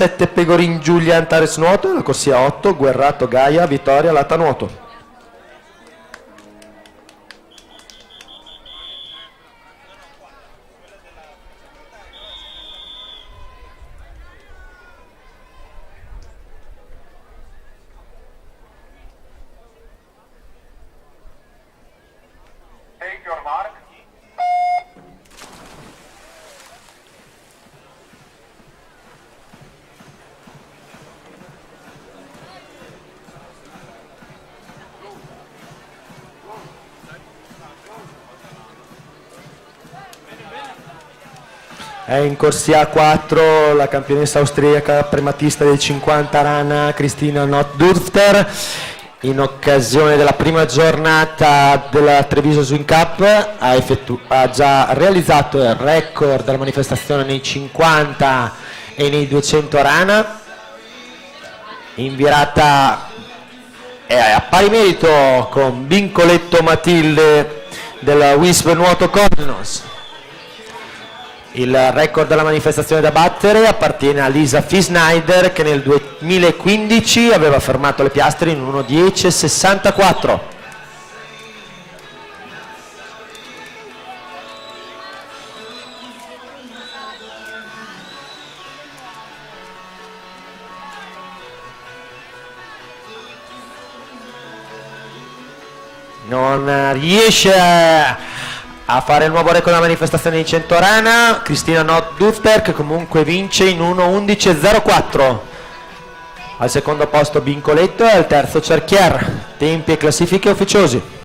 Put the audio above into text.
7 Pegorin Giulia Antares nuoto, la corsia 8 Guerrato Gaia Vittoria Lata nuoto. Take your mark. È in corsia 4 la campionessa austriaca primatista del 50 Rana Cristina Notdurfter. In occasione della prima giornata della Treviso Swing Cup ha già realizzato il record della manifestazione nei 50 e nei 200 Rana, in virata a pari merito con Bincoletto Matilde della Wisp Nuoto Cosmos. Il record della manifestazione da battere appartiene a Lisa Fisneider, che nel 2015 aveva fermato le piastre in 1:10.64. Non riesce a fare il nuovo record della manifestazione di 100 Rana Cristina Notdurfter, che comunque vince in 1:11.04. Al secondo posto Bincoletto e al terzo Cerchier. Tempi e classifiche ufficiosi.